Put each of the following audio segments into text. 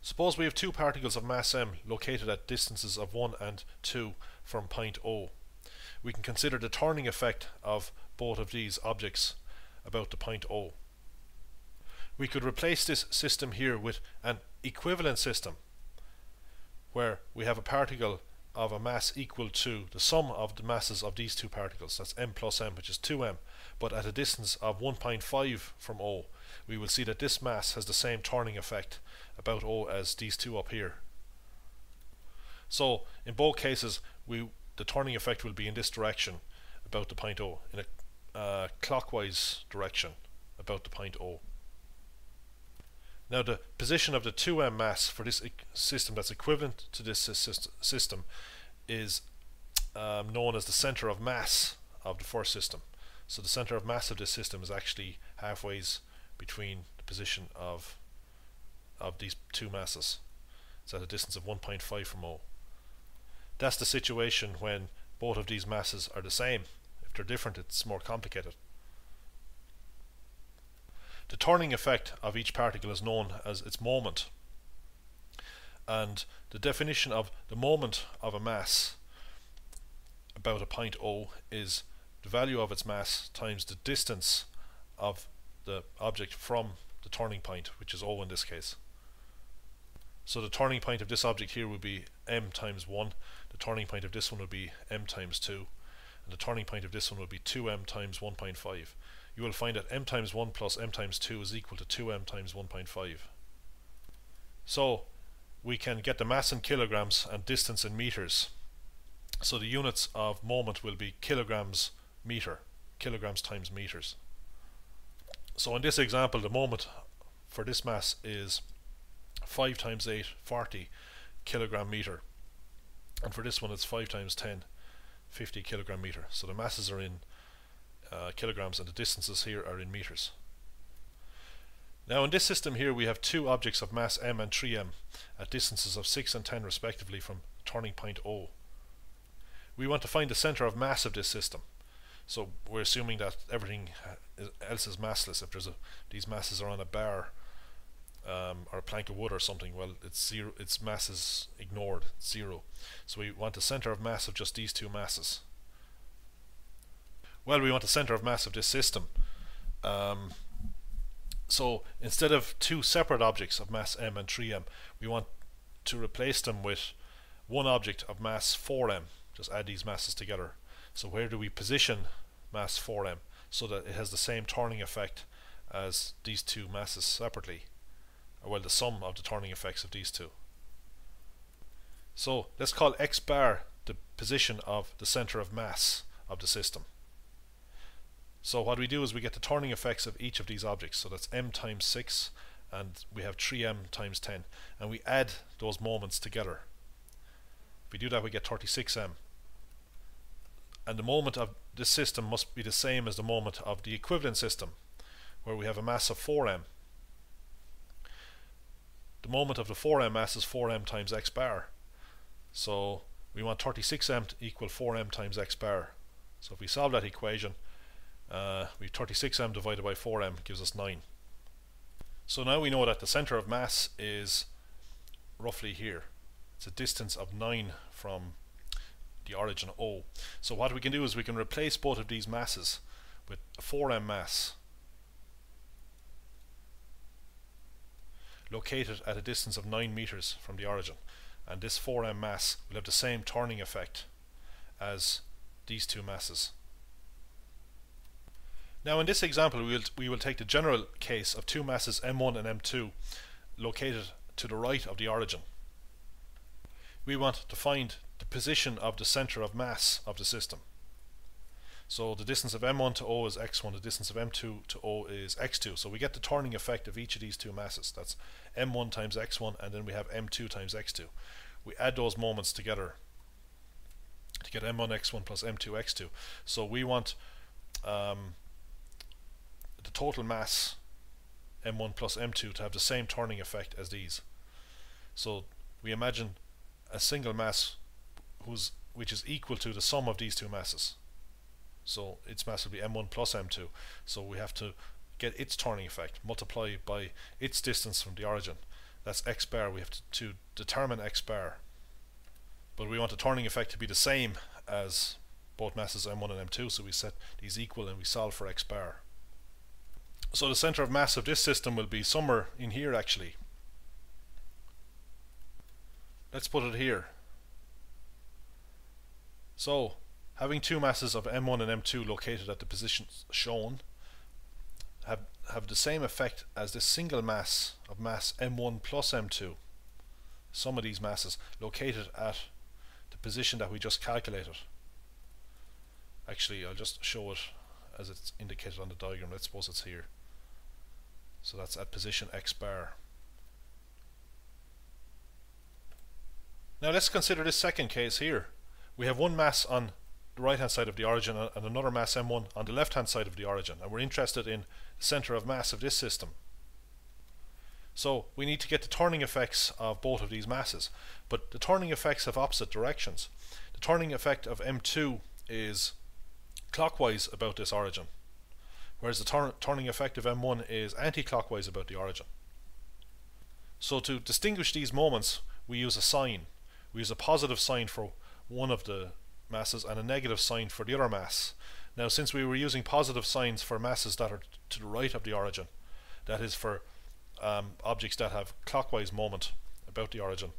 Suppose we have two particles of mass m located at distances of 1 and 2 from point O. We can consider the turning effect of both of these objects about the point O. We could replace this system here with an equivalent system where we have a particle of a mass equal to the sum of the masses of these two particles. That's m plus m, which is 2m, but at a distance of 1.5 from O. We will see that this mass has the same turning effect about O as these two up here. So in both cases the turning effect will be in this direction about the point O, in a clockwise direction about the point O. Now the position of the 2m mass for this system that's equivalent to this system is known as the center of mass of the first system. So the center of mass of this system is actually halfway between the position of these two masses. It's at a distance of 1.5 from O. That's the situation when both of these masses are the same. If they're different, it's more complicated. The turning effect of each particle is known as its moment, and the definition of the moment of a mass about a point O is the value of its mass times the distance of the object from the turning point, which is O in this case. So the turning point of this object here would be m times 1, the turning point of this one would be m times 2, and the turning point of this one would be 2m times 1.5. You will find that m times 1 plus m times 2 is equal to 2m times 1.5. So we can get the mass in kilograms and distance in meters. So the units of moment will be kilograms meter, kilograms times meters. So in this example, the moment for this mass is 5 times 8, 40 kilogram meter, and for this one it's 5 times 10, 50 kilogram meter. So the masses are in kilograms and the distances here are in meters. Now in this system here we have two objects of mass m and 3m at distances of 6 and 10 respectively from turning point O. We want to find the center of mass of this system. So we're assuming that everything else is massless. If these masses are on a bar or a plank of wood or something, well, it's zero. Its mass is ignored, it's zero. So we want the center of mass of just these two masses. Well, we want the center of mass of this system. So instead of two separate objects of mass m and 3m, we want to replace them with one object of mass 4m. Just add these masses together. So where do we position mass 4m so that it has the same turning effect as these two masses separately, or well, the sum of the turning effects of these two. So let's call x bar the position of the center of mass of the system. So what we do is we get the turning effects of each of these objects. So that's m times 6 and we have 3m times 10, and we add those moments together. If we do that, we get 36m. And the moment of this system must be the same as the moment of the equivalent system, where we have a mass of 4m. The moment of the 4m mass is 4m times x bar. So we want 36m to equal 4m times x bar. So if we solve that equation, we have 36m divided by 4m gives us 9. So now we know that the center of mass is roughly here. It's a distance of 9 from the origin O. So what we can do is we can replace both of these masses with a 4m mass located at a distance of 9 meters from the origin, and this 4m mass will have the same turning effect as these two masses. Now in this example we will take the general case of two masses m1 and m2 located to the right of the origin. We want to find the position of the center of mass of the system. So the distance of m1 to O is x1, the distance of m2 to O is x2. So we get the turning effect of each of these two masses. That's m1 times x1, and then we have m2 times x2. We add those moments together to get m1 x1 plus m2 x2. So we want the total mass m1 plus m2 to have the same turning effect as these. So we imagine a single mass which is equal to the sum of these two masses. So its mass will be m1 plus m2. So we have to get its turning effect, multiply by its distance from the origin, That's x bar. We have to determine x bar, but we want the turning effect to be the same as both masses m1 and m2, so we set these equal and we solve for x bar. So the center of mass of this system will be somewhere in here actually. Let's put it here. So having two masses of m1 and m2 located at the positions shown have the same effect as this single mass of mass m1 plus m2. Some of these masses located at the position that we just calculated. Actually, I'll just show it as it's indicated on the diagram. Let's suppose it's here. So that's at position x bar. Now let's consider this second case here. We have one mass on the right hand side of the origin and another mass m1 on the left hand side of the origin, and we're interested in the center of mass of this system. So we need to get the turning effects of both of these masses, but the turning effects have opposite directions. The turning effect of m2 is clockwise about this origin, whereas the turning effect of m1 is anti-clockwise about the origin. So to distinguish these moments, we use a sign. We use a positive sign for one of the masses and a negative sign for the other mass. Now, since we were using positive signs for masses that are to the right of the origin, that is for objects that have clockwise moment about the origin,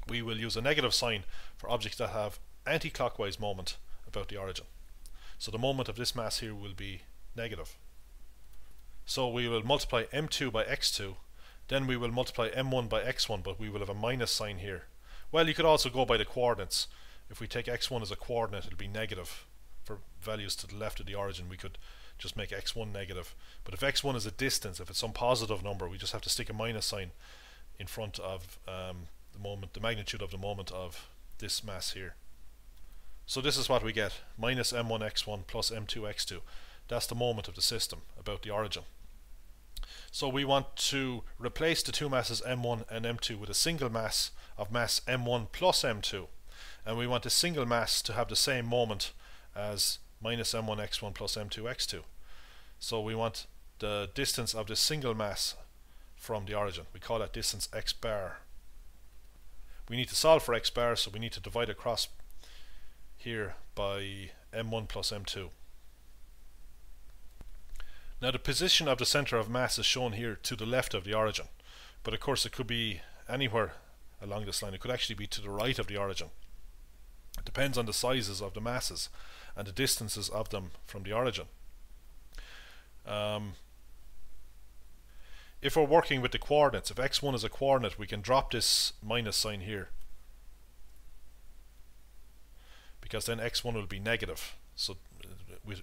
we will use a negative sign for objects that have anti-clockwise moment about the origin. So the moment of this mass here will be negative. So we will multiply m2 by x2, then we will multiply m1 by x1, but we will have a minus sign here. Well, you could also go by the coordinates. If we take x1 as a coordinate, it'll be negative. For values to the left of the origin, we could just make x1 negative. But if x1 is a distance, if it's some positive number, we just have to stick a minus sign in front of the magnitude of the moment of this mass here. So this is what we get, minus m1 x1 plus m2 x2. That's the moment of the system about the origin. So we want to replace the two masses m1 and m2 with a single mass of mass m1 plus m2. And we want a single mass to have the same moment as minus m1 x1 plus m2 x2. So we want the distance of this single mass from the origin. We call that distance x bar. We need to solve for x bar, so we need to divide across here by m1 plus m2. Now the position of the center of mass is shown here to the left of the origin, but of course it could be anywhere along this line. It could actually be to the right of the origin. It depends on the sizes of the masses and the distances of them from the origin. If we're working with the coordinates, if x1 is a coordinate, we can drop this minus sign here, because then x1 will be negative. So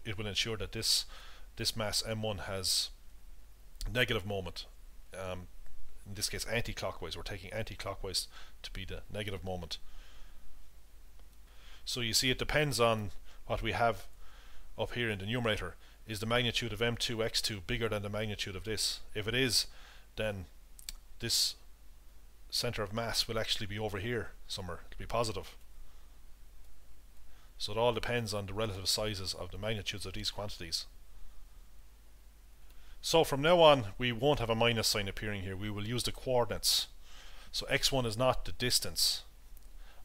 it will ensure that this mass m1 has negative moment. In this case, anti-clockwise. We're taking anti-clockwise to be the negative moment. So you see, it depends on what we have up here in the numerator. Is the magnitude of m2 x2 bigger than the magnitude of this? If it is, then this center of mass will actually be over here somewhere. It'll be positive. So it all depends on the relative sizes of the magnitudes of these quantities. So from now on, we won't have a minus sign appearing here. We will use the coordinates. So x1 is not the distance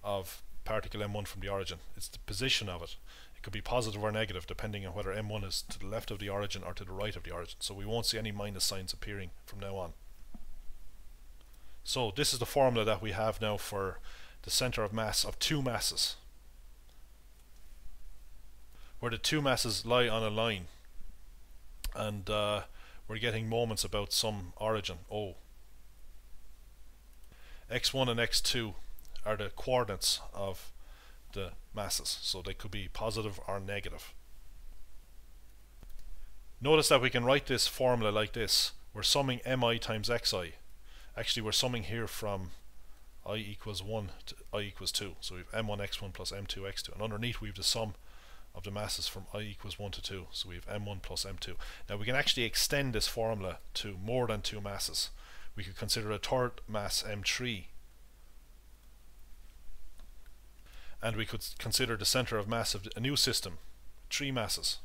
of particle m1 from the origin. It's the position of it. It could be positive or negative depending on whether m1 is to the left of the origin or to the right of the origin. So we won't see any minus signs appearing from now on. So this is the formula that we have now for the center of mass of two masses, where the two masses lie on a line, and we're getting moments about some origin O. x1 and x2 are the coordinates of the masses, so they could be positive or negative. Notice that we can write this formula like this. We're summing mi times xi. Actually, we're summing here from I equals 1 to I equals 2. So we have m1 x1 plus m2 x2, and underneath we have the sum of the masses from I equals 1 to 2. So we have m1 plus m2. Now we can actually extend this formula to more than two masses. We could consider a third mass m3, and we could consider the center of mass of a new system, three masses.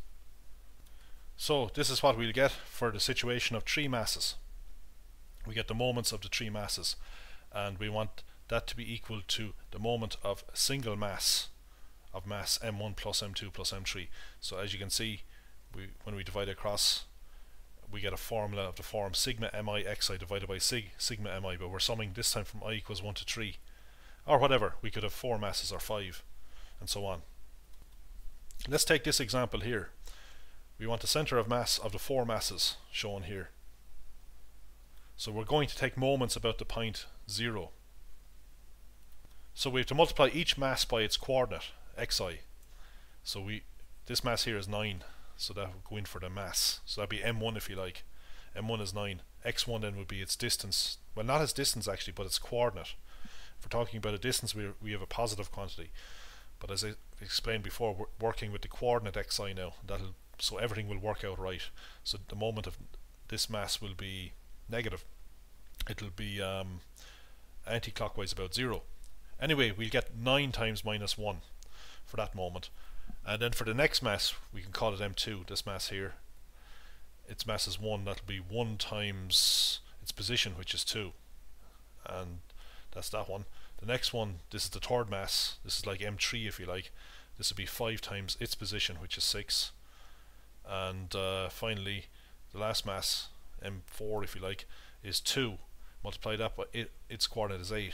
So this is what we'll get for the situation of three masses. we get the moments of the three masses, and we want that to be equal to the moment of a single mass of mass m1 plus m2 plus m3. So as you can see, when we divide across, we get a formula of the form sigma mi xi divided by sigma mi, but we're summing this time from I equals 1 to 3, or whatever. We could have 4 masses or 5, and so on. Let's take this example here. We want the center of mass of the 4 masses shown here. So we're going to take moments about the point 0. So we have to multiply each mass by its coordinate, xi. So this mass here is 9, so that would go in for the mass. So that'd be m1 if you like. m1 is 9. x1 then would be its distance. Well, not its distance actually, but its coordinate. If we're talking about a distance, we have a positive quantity. But as I explained before, we're working with the coordinate xi now. So everything will work out right. So the moment of this mass will be negative. It'll be anti-clockwise about 0. Anyway, we'll get 9 times minus 1 for that moment. And then for the next mass, we can call it m2, this mass here. Its mass is 1, that'll be 1 times its position, which is 2. And that's that one. The next one, this is the third mass. This is like m3 if you like. This would be 5 times its position, which is 6. And finally, the last mass, m4 if you like, is 2. Multiply that by its coordinate is 8.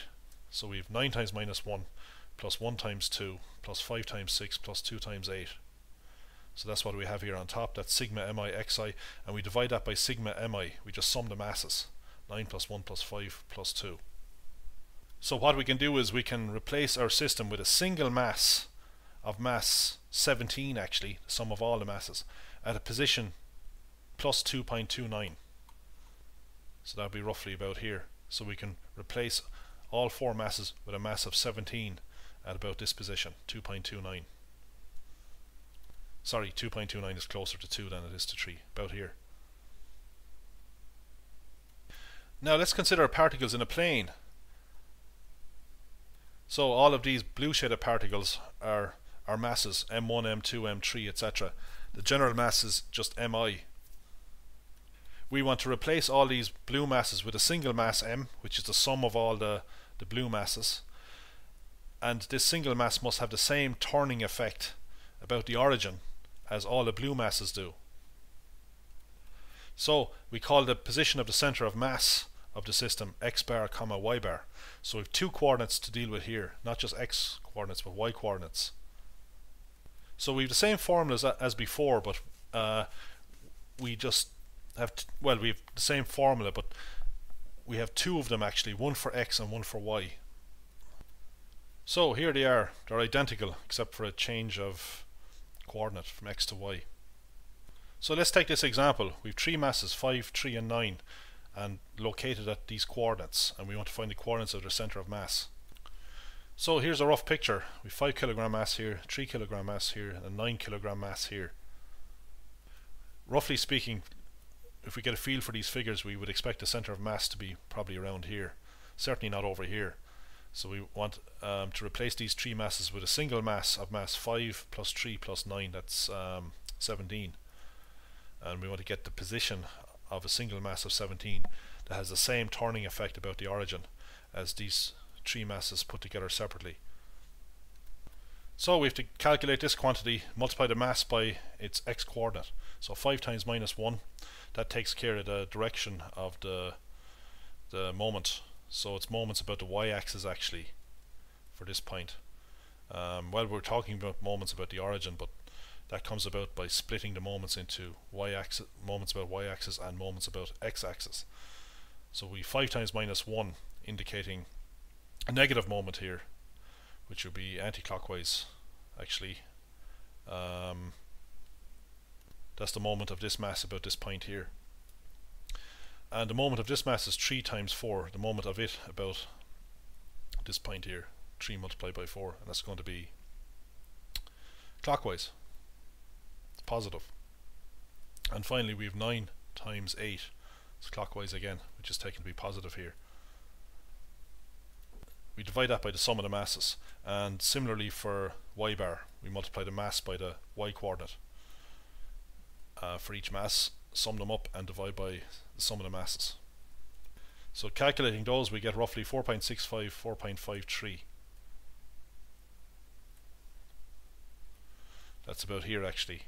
So we have 9 times minus 1 plus 1 times 2 plus 5 times 6 plus 2 times 8. So that's what we have here on top. That's sigma mi xi, and we divide that by sigma mi. We just sum the masses. 9 plus 1 plus 5 plus 2. So what we can do is we can replace our system with a single mass of mass 17 actually, the sum of all the masses, at a position plus 2.29. So that would be roughly about here. So we can replace all 4 masses with a mass of 17 at about this position, 2.29. Sorry, 2.29 is closer to 2 than it is to 3, about here. Now let's consider particles in a plane. So all of these blue shaded particles are masses, m1, m2, m3, etc. The general mass is just mi. We want to replace all these blue masses with a single mass m, which is the sum of all the blue masses, and this single mass must have the same turning effect about the origin as all the blue masses do. So we call the position of the center of mass of the system x bar comma y bar. So we have 2 coordinates to deal with here, not just x coordinates but y coordinates. So we have the same formulas as before, but we just have we have the same formula, but we have 2 of them actually, one for x and one for y. So here they are. They're identical except for a change of coordinate from x to y. So let's take this example. We have 3 masses, 5, 3 and 9, and located at these coordinates, and we want to find the coordinates of their center of mass. So here's a rough picture. We have 5 kilogram mass here, 3 kilogram mass here, and 9 kilogram mass here. Roughly speaking, if we get a feel for these figures, we would expect the center of mass to be probably around here, certainly not over here. So we want to replace these 3 masses with a single mass of mass 5 plus 3 plus 9, that's 17. And we want to get the position of a single mass of 17 that has the same turning effect about the origin as these 3 masses put together separately. So we have to calculate this quantity, multiply the mass by its x coordinate. So 5 times minus 1, that takes care of the direction of the moment. So it's moments about the y-axis actually for this point. Well, we're talking about moments about the origin, but that comes about by splitting the moments into y-axis, moments about y-axis and moments about x-axis. So we 5 times minus 1 indicating a negative moment here, which would be anti-clockwise actually. That's the moment of this mass about this point here. And the moment of this mass is 3 times 4, the moment of it about this point here, 3 multiplied by 4, and that's going to be clockwise. It's positive. And finally we have 9 times 8, it's clockwise again, which is taken to be positive here. We divide that by the sum of the masses, and similarly for y bar, we multiply the mass by the y coordinate. For each mass, sum them up and divide by the sum of the masses. So calculating those, we get roughly 4.65, 4.53. That's about here actually.